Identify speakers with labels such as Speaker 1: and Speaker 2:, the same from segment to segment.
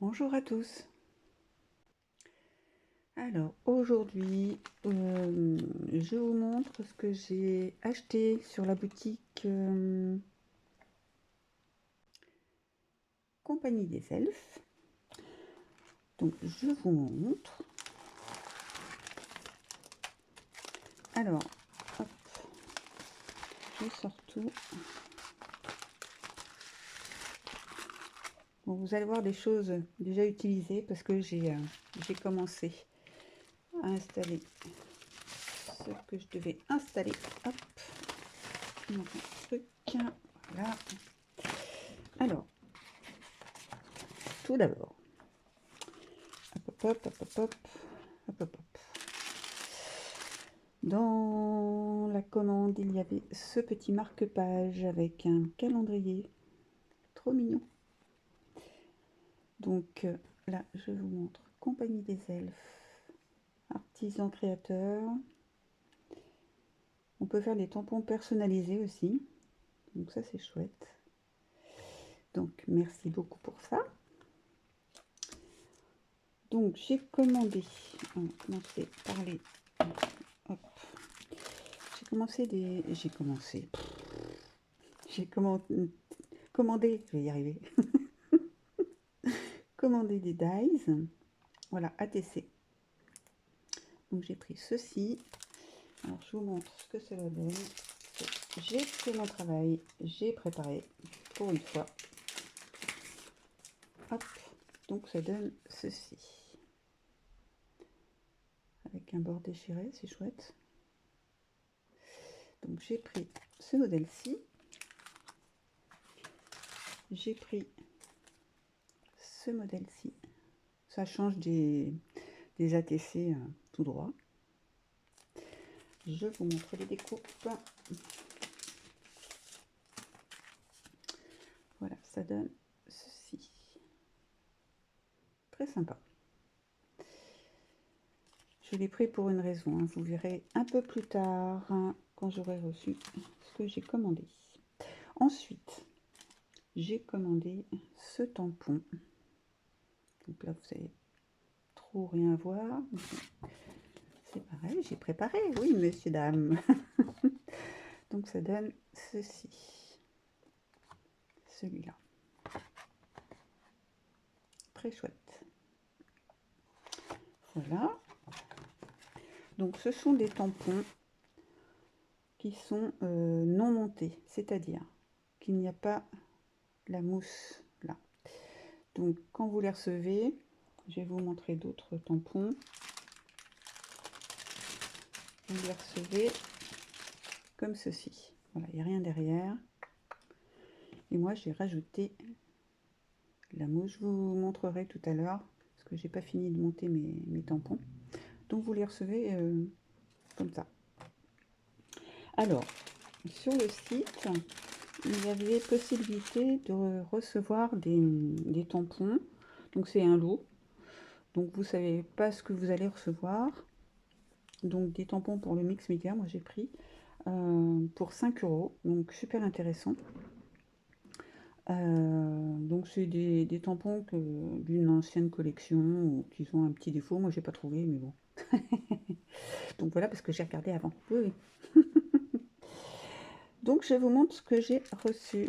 Speaker 1: Bonjour à tous. Alors aujourd'hui, je vous montre ce que j'ai acheté sur la boutique Compagnie des Elfes. Donc je vous montre. Alors, hop, je sors tout. Bon, vous allez voir des choses déjà utilisées parce que j'ai commencé à installer ce que je devais installer. Hop, mon truc. Voilà. Alors, tout d'abord, hop, hop, hop, hop, hop, hop, hop, hop. Dans la commande, il y avait ce petit marque-page avec un calendrier. Trop mignon. Donc là, je vous montre Compagnie des Elfes, artisan créateur. On peut faire des tampons personnalisés aussi. Donc ça, c'est chouette. Donc merci beaucoup pour ça. Donc j'ai commandé, on va commencer par les... Hop. J'ai commandé, je vais y arriver. Commandé des dies, voilà, ATC. Donc j'ai pris ceci. Alors je vous montre ce que cela donne. J'ai fait mon travail, j'ai préparé pour une fois. Hop, donc ça donne ceci. Avec un bord déchiré, c'est chouette. Donc j'ai pris ce modèle-ci. J'ai pris ce modèle-ci. Ça change des ATC tout droit. Je vous montre les découpes. Voilà, ça donne ceci. Très sympa. Je l'ai pris pour une raison, hein. Vous verrez un peu plus tard, hein, quand j'aurai reçu ce que j'ai commandé. Ensuite, j'ai commandé ce tampon. Donc là, vous allez trop rien voir. C'est pareil, j'ai préparé, oui, messieurs, dames. Donc ça donne ceci. Celui-là. Très chouette. Voilà. Donc ce sont des tampons qui sont non montés, c'est-à-dire qu'il n'y a pas la mousse là. Donc quand vous les recevez, je vais vous montrer d'autres tampons. Vous les recevez comme ceci. Voilà, il n'y a rien derrière. Et moi j'ai rajouté la mousse. Je vous montrerai tout à l'heure parce que j'ai pas fini de monter mes tampons. Donc vous les recevez comme ça. Alors sur le site, il y avait possibilité de recevoir des tampons. Donc c'est un lot. Donc vous savez pas ce que vous allez recevoir. Donc des tampons pour le mix média, moi j'ai pris pour 5 €. Donc super intéressant. Donc c'est des tampons d'une ancienne collection ou qui ont un petit défaut. Moi j'ai pas trouvé, mais bon. Donc voilà, parce que j'ai regardé avant. Oui, oui. Donc je vous montre ce que j'ai reçu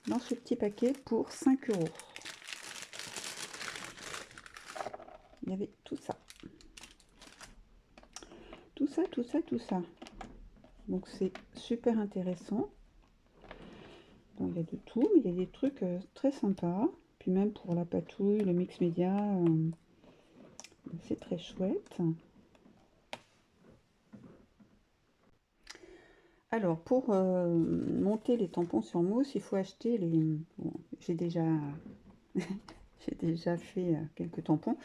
Speaker 1: dans ce petit paquet pour 5 €. Il y avait tout ça. Tout ça, tout ça, tout ça. Donc c'est super intéressant. Bon, il y a de tout, mais il y a des trucs très sympas. Puis même pour la patouille, le mix média, c'est très chouette. Alors pour monter les tampons sur mousse, il faut acheter les... Bon, j'ai déjà fait quelques tampons.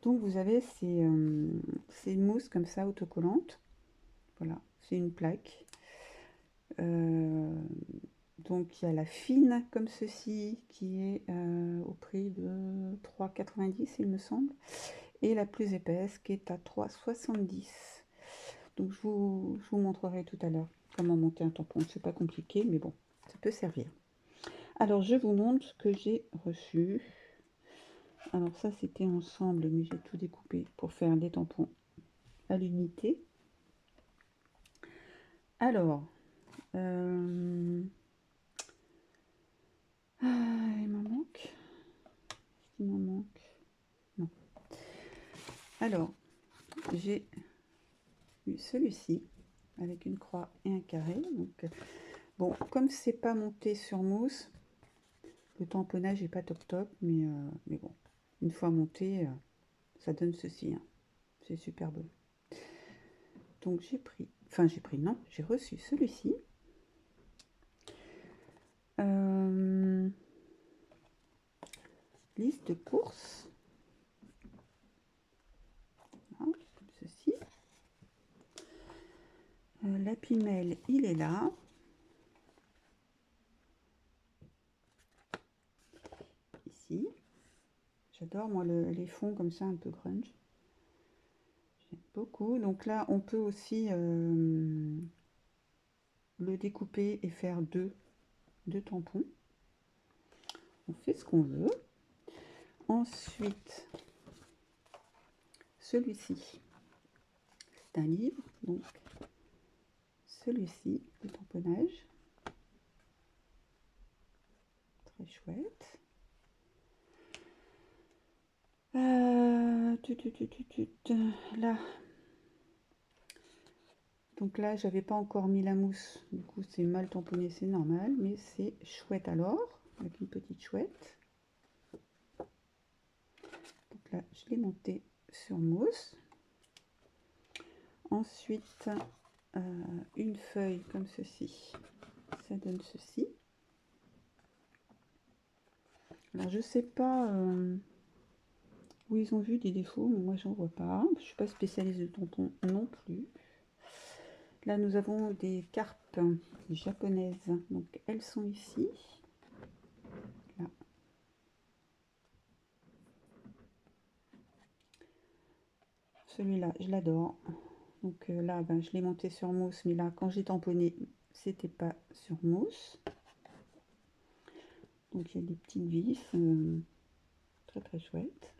Speaker 1: Donc vous avez ces mousses comme ça autocollantes. Voilà, c'est une plaque. Donc il y a la fine comme ceci qui est au prix de 3,90 il me semble. Et la plus épaisse qui est à 3,70. Donc je vous montrerai tout à l'heure comment monter un tampon. C'est pas compliqué, mais bon, ça peut servir. Alors je vous montre ce que j'ai reçu. Alors ça c'était ensemble, mais j'ai tout découpé pour faire des tampons à l'unité. Alors, il m'en manque. Est-ce qu'il m'en manque? Non. Alors, j'ai eu celui-ci avec une croix et un carré. Donc, bon, comme c'est pas monté sur mousse, le tamponnage est pas top top, mais bon, une fois monté, ça donne ceci. Hein. C'est super beau. Donc j'ai pris, non, j'ai reçu celui-ci. Liste de courses. Voilà, comme ceci. L'Happy-Mail, il est là. Ici. J'adore, moi, les fonds comme ça, un peu grunge. J'aime beaucoup. Donc là, on peut aussi le découper et faire deux tampons. On fait ce qu'on veut. Ensuite, celui-ci, c'est un livre. Donc, celui-ci, le tamponnage. Très chouette. Là. Donc là, j'avais pas encore mis la mousse. Du coup, c'est mal tamponné, c'est normal. Mais c'est chouette alors. Avec une petite chouette. Donc là, je l'ai monté sur mousse. Ensuite, une feuille comme ceci. Ça donne ceci. Alors, je sais pas où ils ont vu des défauts, mais moi, j'en vois pas. Je suis pas spécialiste de tampons non plus. Là, nous avons des carpes japonaises. Donc, elles sont ici. Là. Celui-là, je l'adore. Donc là, ben, je l'ai monté sur mousse, mais là, quand j'ai tamponné, c'était pas sur mousse. Donc, il y a des petites vis très très chouettes.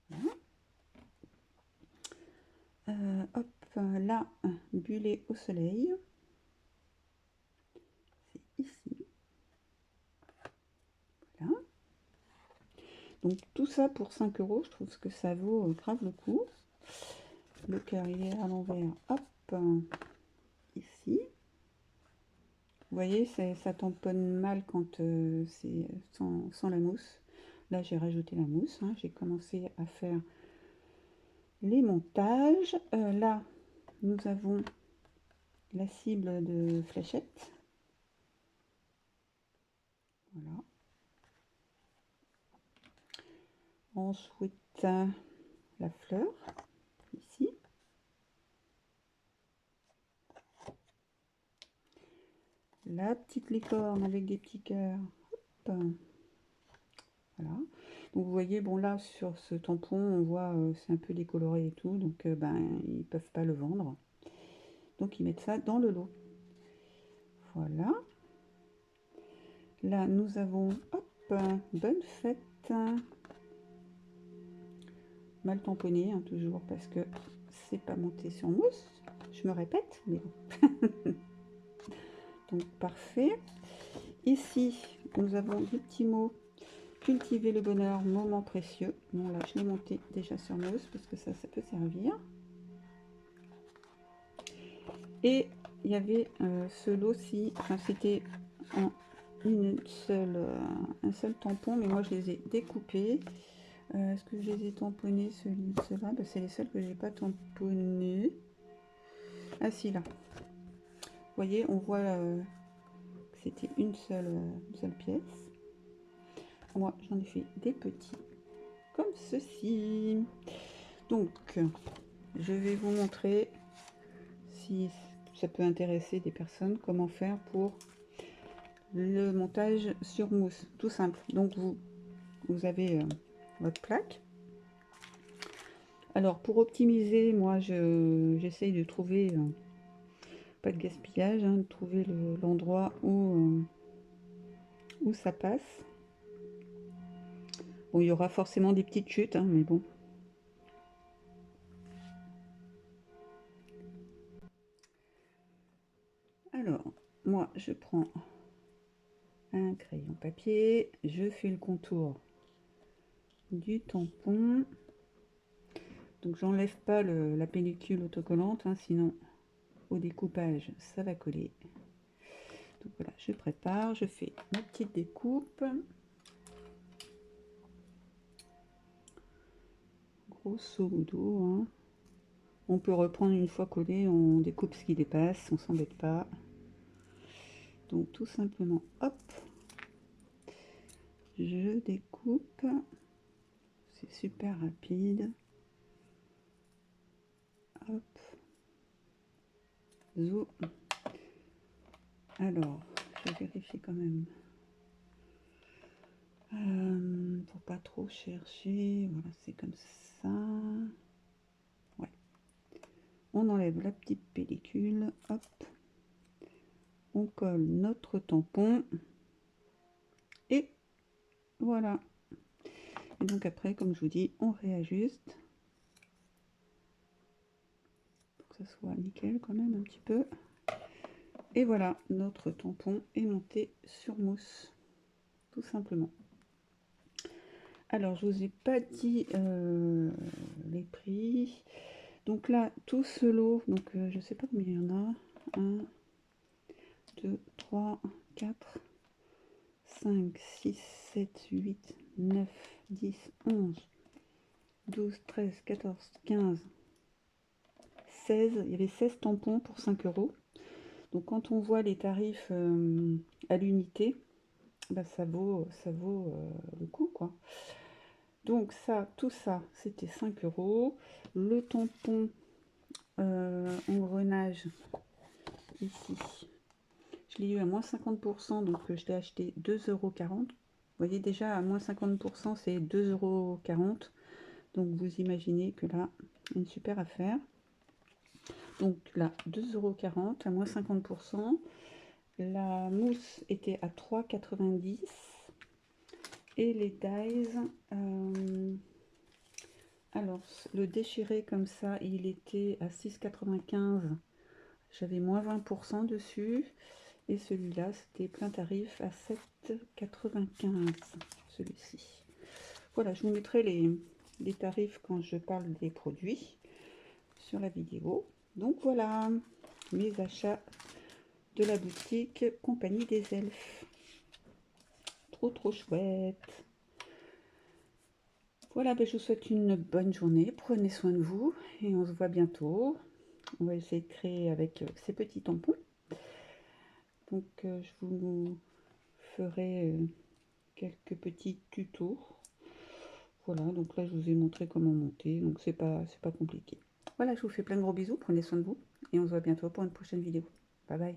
Speaker 1: Voilà. Hop, là, bullet au soleil. C'est ici. Voilà. Donc, tout ça pour 5 €, je trouve que ça vaut grave le coup. Le cœur, il est à l'envers. Hop, ici. Vous voyez, ça tamponne mal quand c'est sans la mousse. Là, j'ai rajouté la mousse. Hein. J'ai commencé à faire les montages. Là, nous avons la cible de fléchette. Voilà. Ensuite, la fleur, ici. La petite licorne avec des petits cœurs. Hop. Voilà. Donc vous voyez, bon là, sur ce tampon, on voit c'est un peu décoloré et tout. Donc, ben, ils peuvent pas le vendre. Donc, ils mettent ça dans le lot. Voilà. Là, nous avons, hop, bonne fête. Mal tamponné, hein, toujours, parce que c'est pas monté sur mousse. Je me répète, mais bon. Donc, parfait. Ici, nous avons des petits mots. Cultiver le bonheur, moment précieux. Bon, là, je l'ai monté déjà sur mousse, parce que ça peut servir. Et il y avait ce lot-ci, enfin, c'était en un seul tampon, mais moi je les ai découpés. Est-ce que je les ai tamponnés, ceux-là? Ben, c'est les seuls que j'ai pas tamponnés. Ah si, là. Vous voyez, on voit que c'était une seule pièce. Moi, j'en ai fait des petits, comme ceci. Donc, je vais vous montrer si ça peut intéresser des personnes, comment faire pour le montage sur mousse, tout simple. Donc vous avez votre plaque. Alors pour optimiser, moi j'essaye de trouver pas de gaspillage, hein, de trouver l'endroit où ça passe. Bon, il y aura forcément des petites chutes, hein, mais bon. Alors, moi, je prends un crayon papier, je fais le contour du tampon. Donc, j'enlève pas la pellicule autocollante, hein, sinon au découpage, ça va coller. Donc voilà, je prépare, je fais ma petite découpe. Grosso modo, hein. On peut reprendre une fois collé, on découpe ce qui dépasse, on s'embête pas. Donc tout simplement, hop, je découpe. C'est super rapide. Hop. Zo. Alors, je vérifie quand même. Pour pas trop chercher. Voilà, c'est comme ça. Ouais. On enlève la petite pellicule. Hop. On colle notre tampon. Et voilà. Et donc après, comme je vous dis, on réajuste. Pour que ça soit nickel quand même un petit peu. Et voilà, notre tampon est monté sur mousse. Tout simplement. Alors, je vous ai pas dit les prix. Donc là, tout ce lot, donc je sais pas combien il y en a. 1, 2, 3, 4, 5, 6, 7, 8, 9, 10, 11, 12, 13, 14, 15, 16. Il y avait 16 tampons pour 5 €. Donc quand on voit les tarifs à l'unité, bah, ça vaut le coup, quoi. Donc ça, tout ça, c'était 5 €. Le tampon engrenage, ici, je l'ai eu à moins 50%, donc je l'ai acheté 2,40 €. Vous voyez déjà, à moins 50%, c'est 2,40 €. Donc vous imaginez que là, une super affaire. Donc là, 2,40 € à moins 50%. La mousse était à 3,90 €. Et les dies, alors le déchiré comme ça, il était à 6,95 €. J'avais moins 20% dessus. Et celui-là, c'était plein tarif à 7,95 €, celui-ci. Voilà, je vous mettrai les tarifs quand je parle des produits sur la vidéo. Donc voilà, mes achats de la boutique Compagnie des Elfes. Trop chouette. Voilà, ben, je vous souhaite une bonne journée. Prenez soin de vous et on se voit bientôt. On va essayer de créer avec ces petits tampons. Donc je vous ferai quelques petits tutos. Voilà, donc là je vous ai montré comment monter, donc c'est pas compliqué. Voilà, je vous fais plein de gros bisous, prenez soin de vous et on se voit bientôt pour une prochaine vidéo. Bye bye.